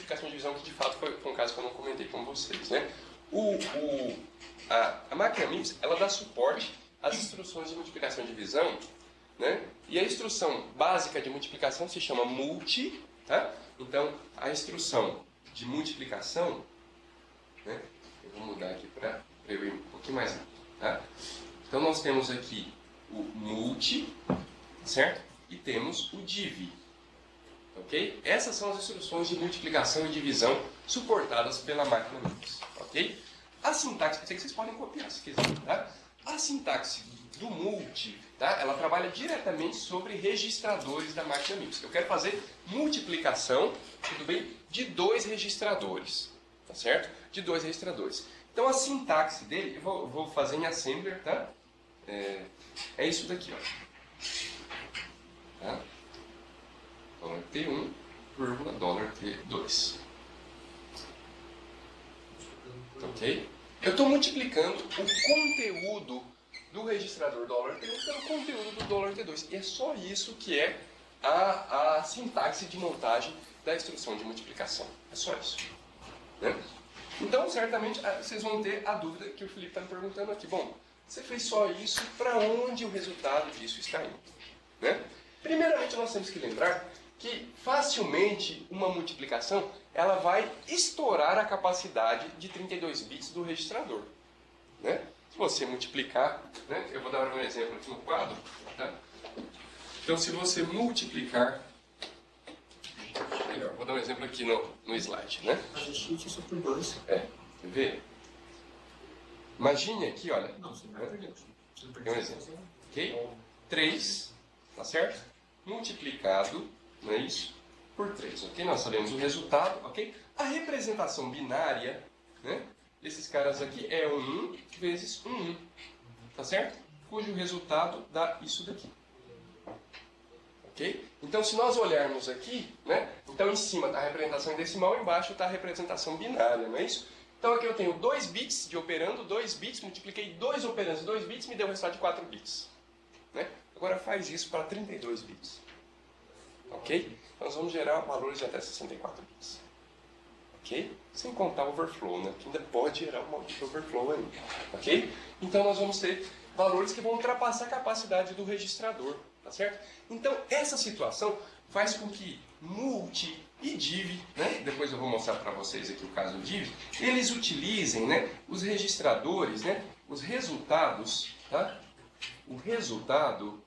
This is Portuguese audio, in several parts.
multiplicação e divisão, que de fato foi um caso que eu não comentei com vocês, né? A máquina MIPS, ela dá suporte às instruções de multiplicação e divisão, né? E a instrução básica de multiplicação se chama multi, tá? Então, a instrução de multiplicação, né? Eu vou mudar aqui para eu ir um pouquinho mais rápido, tá? Então, nós temos aqui o multi, certo? E temos o div, ok? Essas são as instruções de multiplicação e divisão suportadas pela máquina MIPS, ok? A sintaxe, eu sei que vocês podem copiar se quiserem, tá? A sintaxe do multi, tá? Ela trabalha diretamente sobre registradores da máquina MIPS. Eu quero fazer multiplicação, tudo bem, de 2 registradores, tá certo? De 2 registradores. Então a sintaxe dele, eu vou fazer em assembler, tá? É isso daqui, ó. Tá? $T1, $T2. Ok? Eu estou multiplicando o conteúdo do registrador $T1 pelo conteúdo do $T2. E é só isso que é a sintaxe de montagem da instrução de multiplicação. É só isso. Né? Então, certamente, vocês vão ter a dúvida que o Felipe está me perguntando aqui. Bom, você fez só isso, para onde o resultado disso está indo? Né? Primeiramente, nós temos que lembrar que facilmente uma multiplicação ela vai estourar a capacidade de 32 bits do registrador. Né? Se você multiplicar, né? Eu vou dar um exemplo aqui no quadro. Tá? Então, se você multiplicar, melhor, vou dar um exemplo aqui no slide. Né? Fazer shift só por 2. Quer ver? Imagine aqui, olha. Não, você vai perder. Tem um exemplo. Ok? 3, tá certo? Multiplicado, não é isso? Por 3, ok? Nós sabemos o resultado, ok? A representação binária, né? Desses caras aqui é 1 vezes 1, tá certo? Cujo resultado dá isso daqui. Ok? Então, se nós olharmos aqui, né? Então, em cima está a representação em decimal, embaixo está a representação binária, não é isso? Então, aqui eu tenho 2 bits de operando, 2 bits, multipliquei 2 operandos, 2 bits, me deu o resultado de 4 bits. Né? Agora faz isso para 32 bits. Ok? Nós vamos gerar valores de até 64 bits. Ok? Sem contar o overflow, né? Que ainda pode gerar um maldito overflow ainda. Ok? Então nós vamos ter valores que vão ultrapassar a capacidade do registrador. Tá certo? Então essa situação faz com que multi e div, né? Depois eu vou mostrar para vocês aqui o caso do div, eles utilizem, né, os registradores, né, os resultados, tá? O resultado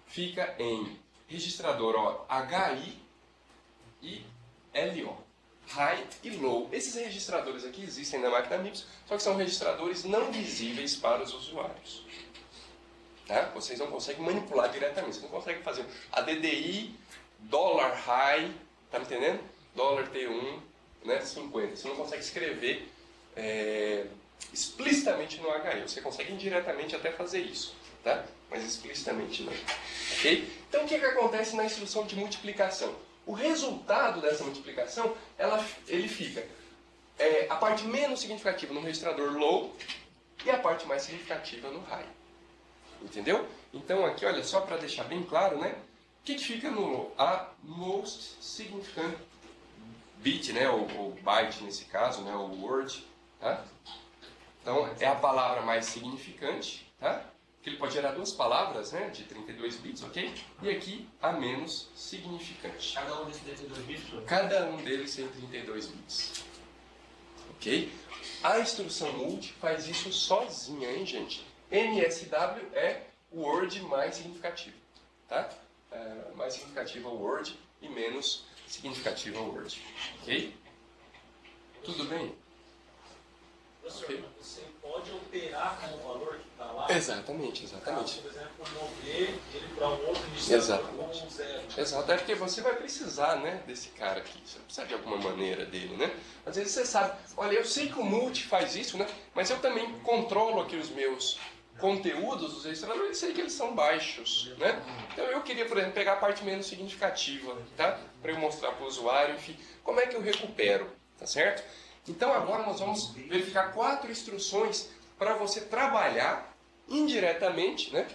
fica em registrador HI e LO. High e Low. Esses registradores aqui existem na máquina MIPS, só que são registradores não visíveis para os usuários. Tá? Vocês não conseguem manipular diretamente. Você não consegue fazer ADDI, $high, tá me entendendo? $T1, né, 50. Você não consegue escrever explicitamente no HI. Você consegue indiretamente até fazer isso, tá? Mas explicitamente não. Ok? Então o que acontece na instrução de multiplicação? O resultado dessa multiplicação, ele fica a parte menos significativa no registrador low e a parte mais significativa no high. Entendeu? Então aqui, olha, só para deixar bem claro, né? O que fica no low? A most significant bit, né? Ou byte nesse caso, né? O word, tá? Então é a palavra mais significante, tá? Que ele pode gerar 2 palavras, né, de 32 bits, ok? E aqui a menos significante. Cada um desses 32 bits? Cada um deles tem 32 bits. Ok? A instrução multi faz isso sozinha, hein, gente? MSW é o word mais significativo, tá? Mais significativo é o word e menos significativo é o word. Ok? Tudo bem? Professor, Ok. você pode operar com o valor que está lá? Exatamente, exatamente. Por exemplo, mover ele para um outro registrador com um zero. Exato, é porque você vai precisar, né, desse cara aqui. Você vai precisar de alguma maneira dele, né? Às vezes você sabe, olha, eu sei que o multi faz isso, né? Mas eu também controlo aqui os meus conteúdos dos registradores e sei que eles são baixos, né? Então eu queria, por exemplo, pegar a parte menos significativa, tá? Para eu mostrar para o usuário, enfim, como é que eu recupero, tá certo? Então agora nós vamos verificar 4 instruções para você trabalhar indiretamente, né?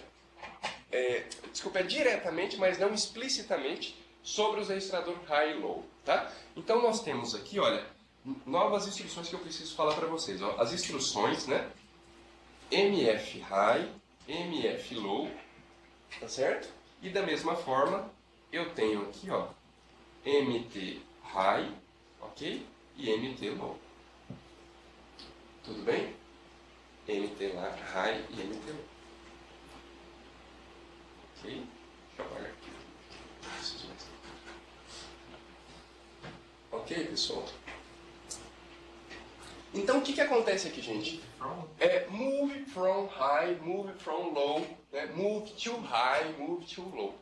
Diretamente, mas não explicitamente, sobre os registradores high e low. tá? Então nós temos aqui, olha, novas instruções que eu preciso falar para vocês. Ó. As instruções, né? MF High, MF Low, tá certo? E da mesma forma, eu tenho aqui, ó, MT High, ok? E MT Low. Tudo bem? MT lá, High e MT Low. Ok? Deixa eu apagar aqui. Preciso mais. Ok, pessoal? Então, o que acontece aqui, gente? É move from high, move from low, né? Move to high, move to low.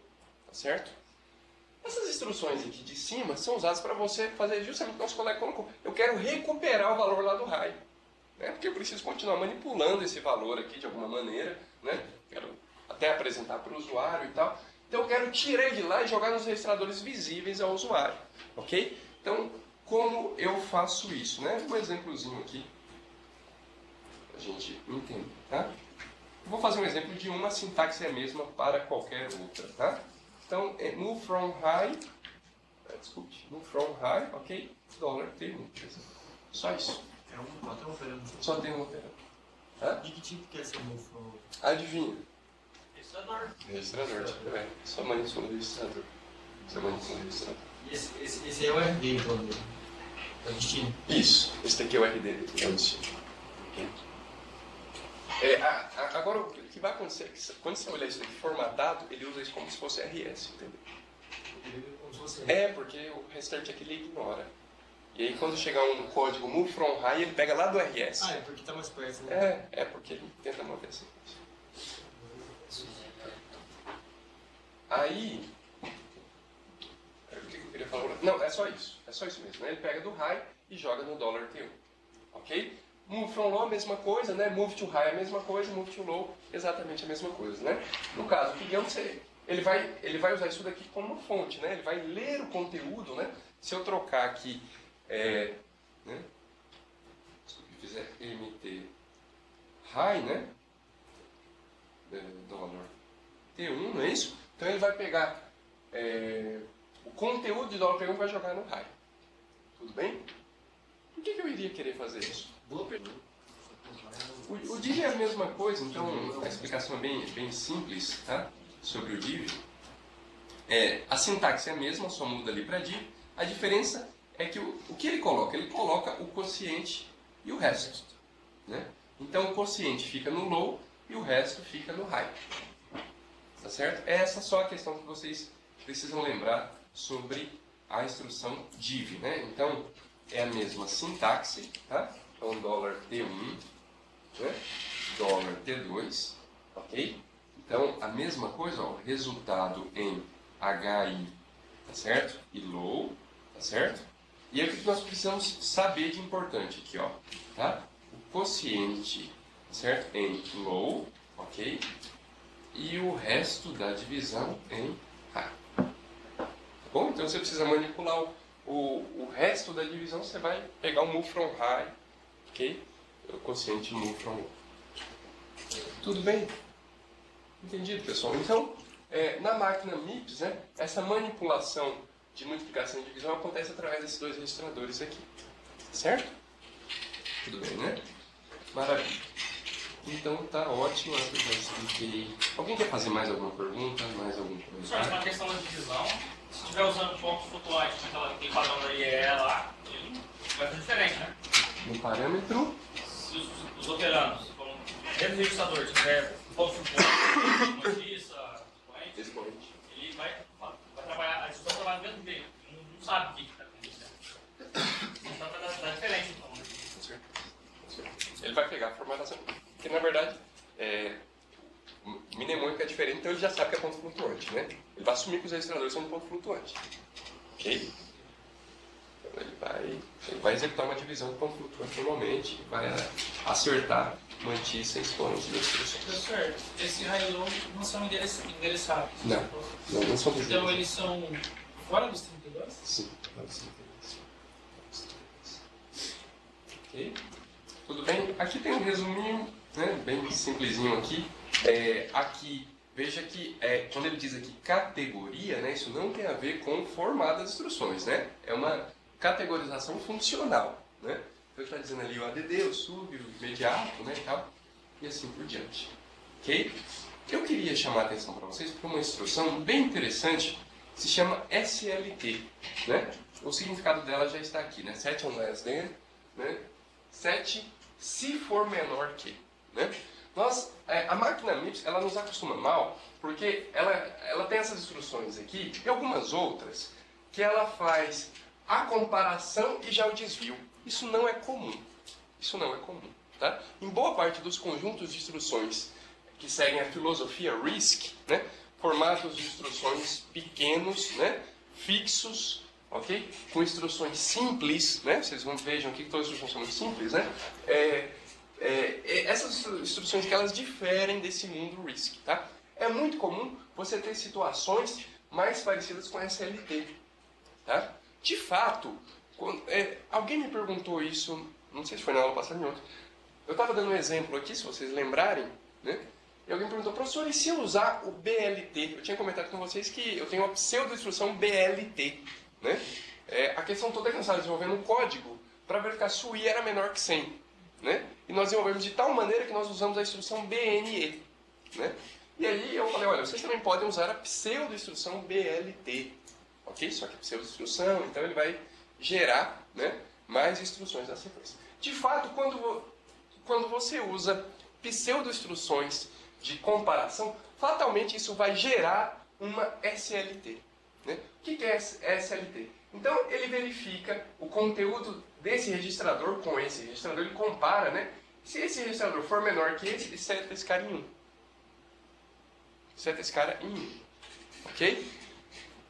Tá certo? Essas instruções aqui de cima são usadas para você fazer justamente o que nosso colega colocou. Eu quero recuperar o valor lá do high. Né? Porque eu preciso continuar manipulando esse valor aqui de alguma maneira. Né? Quero até apresentar para o usuário e tal. Então eu quero tirar ele de lá e jogar nos registradores visíveis ao usuário. Ok? Então, como eu faço isso? Né? Um exemplozinho aqui. A gente entende, tá? Eu vou fazer um exemplo de uma sintaxe é a mesma para qualquer outra, tá? Então, é move from high, desculpe, move from high, ok? $T1, só isso. É um até operando. Só tem um operando. Tá? De que tipo que é esse move from? Adivinha? Registrador. Registrador, tipo, só manipula o registrador. Só manipula o registrador. E esse é o RD, então, dele. É o destino. Isso, esse daqui é o RD, é o destino. Agora, o que vai acontecer é que quando você olhar isso aqui formatado, ele usa isso como se fosse RS, entendeu? Como se fosse Porque o restante aqui ele ignora. E aí quando chegar um código move from high, ele pega lá do RS. é porque tá mais perto, né? É porque ele tenta manter assim. Aí, o que eu queria falar? Não, é só isso mesmo. Né? Ele pega do high e joga no $T1. Ok? Move from low, a mesma coisa, né? Move to high, a mesma coisa. Move to low, exatamente a mesma coisa, né? No caso, digamos que ele vai usar isso daqui como fonte, né? Ele vai ler o conteúdo, né? Se eu trocar aqui, né? Se eu fizer MT high, né? $T1, não é isso? Então ele vai pegar o conteúdo de $T1 e vai jogar no high. Tudo bem? Por que eu iria querer fazer isso? Boa pergunta. O div é a mesma coisa, então a explicação é bem simples, tá? Sobre o div. A sintaxe é a mesma, só muda ali para div. A diferença é que o que ele coloca? Ele coloca o quociente e o resto. Né? Então o quociente fica no low e o resto fica no high. Tá certo? Essa é só a questão que vocês precisam lembrar sobre a instrução div. Né? Então é a mesma sintaxe, tá? Então $T1, né? $T2, ok? Então a mesma coisa, ó, resultado em HI, tá certo? E low, tá certo? E aí o que nós precisamos saber de importante aqui, ó, tá? O quociente, tá certo? Em low, ok? E o resto da divisão em high. Tá bom? Então você precisa manipular o resto da divisão, você vai pegar o move from high, ok? O quociente move from low. Tudo bem? Entendido, pessoal? Então, na máquina MIPS, né, essa manipulação de multiplicação e divisão acontece através desses dois registradores aqui. Certo? Tudo bem, né? Maravilha. Então tá ótimo, eu já expliquei. Alguém quer fazer mais alguma pergunta? Mais algum Professor, comentário? uma questão da divisão, se estiver usando pontos flutuantes naquele padrão da IE lá, ele vai ser diferente, né? No parâmetro. Se os operandos, como dentro do registrador, tiver pontos flutuantes, notícia, Expoente. ele vai trabalhar, a instituição trabalha dentro dele, não sabe o que está acontecendo. Então vai dar diferente, então. Né? Com certeza. Ele vai pegar a formatação. Porque na verdade, mnemônica é diferente, então ele já sabe que é ponto flutuante, né? Ele vai assumir que os registradores são de ponto flutuante. Ok? Então ele vai executar uma divisão de ponto flutuante normalmente, vai acertar mantiça e expoente das instruções. Professor, esse high low não são endereçados. Não são dos Então eles são fora dos 32? Sim, fora dos 32. Ok? Tudo bem? Aqui tem um resuminho, né, bem simplesinho aqui. Aqui veja que quando ele diz aqui categoria, né, isso não tem a ver com formato das instruções, né? É uma categorização funcional, né? Então ele está dizendo ali o ADD, o sub, o imediato, né, e tal, e assim por diante. Ok? Eu queria chamar a atenção para vocês para uma instrução bem interessante que se chama SLT, né? O significado dela já está aqui, né? Set on less than, né? Set se for menor que, né? A máquina MIPS, ela nos acostuma mal, porque ela tem essas instruções aqui e algumas outras que ela faz a comparação e já o desvio. Isso não é comum. Isso não é comum, tá? Em boa parte dos conjuntos de instruções que seguem a filosofia RISC, né? Formatos de instruções pequenos, né? Fixos, ok? Com instruções simples, né? Vocês vejam aqui que todas as instruções são muito simples, né? Essas instruções que elas diferem desse mundo RISC, tá? É muito comum você ter situações mais parecidas com SLT, tá? De fato, alguém me perguntou isso, não sei se foi na aula passada ou em outra. Eu estava dando um exemplo aqui, se vocês lembrarem, né? E alguém perguntou, professor, e se eu usar o BLT? Eu tinha comentado com vocês que eu tenho uma pseudo-instrução BLT, né? A questão toda é que nós estávamos desenvolvendo um código para verificar se o I era menor que 100, né? E nós desenvolvemos de tal maneira que nós usamos a instrução BNE, né? E aí eu falei, olha, vocês também podem usar a pseudo-instrução BLT, ok? Só que é pseudo-instrução, então ele vai gerar, né, mais instruções na sequência. De fato, quando você usa pseudo-instruções de comparação, fatalmente isso vai gerar uma SLT, né? O que é SLT? Então ele verifica o conteúdo desse registrador com esse registrador, ele compara, né? Se esse registrador for menor que esse, ele seta esse cara em 1. Seta esse cara em 1. Ok?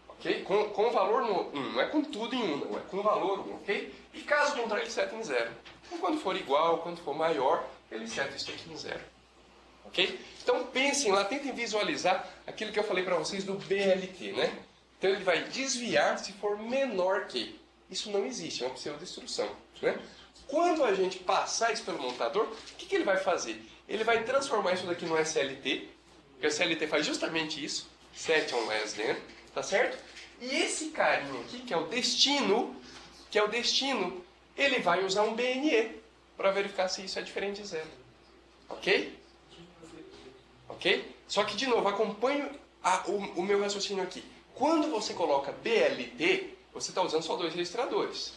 Ok? Com o valor no 1. Não é com tudo em 1, não. É com o valor 1. Ok? E caso contrário, ele seta em 0. Então, quando for igual, quando for maior, ele seta isso aqui em 0. Ok? Então pensem lá, tentem visualizar aquilo que eu falei para vocês do BLT, né? Então ele vai desviar se for menor que. Isso não existe, é uma pseudo-instrução, né? Quando a gente passar isso pelo montador, o que ele vai fazer? Ele vai transformar isso daqui no SLT, porque o SLT faz justamente isso, set on less than, tá certo? E esse carinha aqui, que é o destino, ele vai usar um BNE para verificar se isso é diferente de 0. Ok? Ok? Só que, de novo, acompanhe o meu raciocínio aqui. Quando você coloca BLT, você está usando só 2 registradores.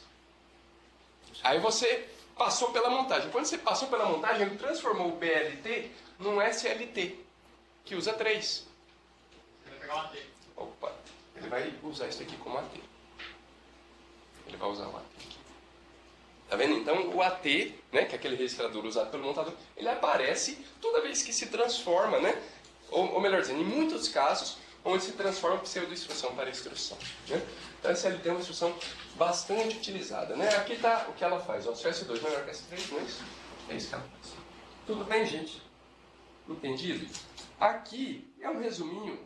Aí você passou pela montagem. Quando você passou pela montagem, ele transformou o BLT num SLT, que usa 3. Você vai pegar um AT. Opa, ele vai usar isso aqui como AT. Ele vai usar o AT aqui. Tá vendo? Então o AT, né, que é aquele registrador usado pelo montador, ele aparece toda vez que se transforma, né? Ou melhor dizendo, em muitos casos, onde se transforma pseudo-instrução para instrução, né? Então a SLT é uma instrução bastante utilizada, né? Aqui está o que ela faz. Ó, se o S2 menor que S3, não é isso? É isso que ela faz. Tudo bem, gente? Entendido? Aqui é um resuminho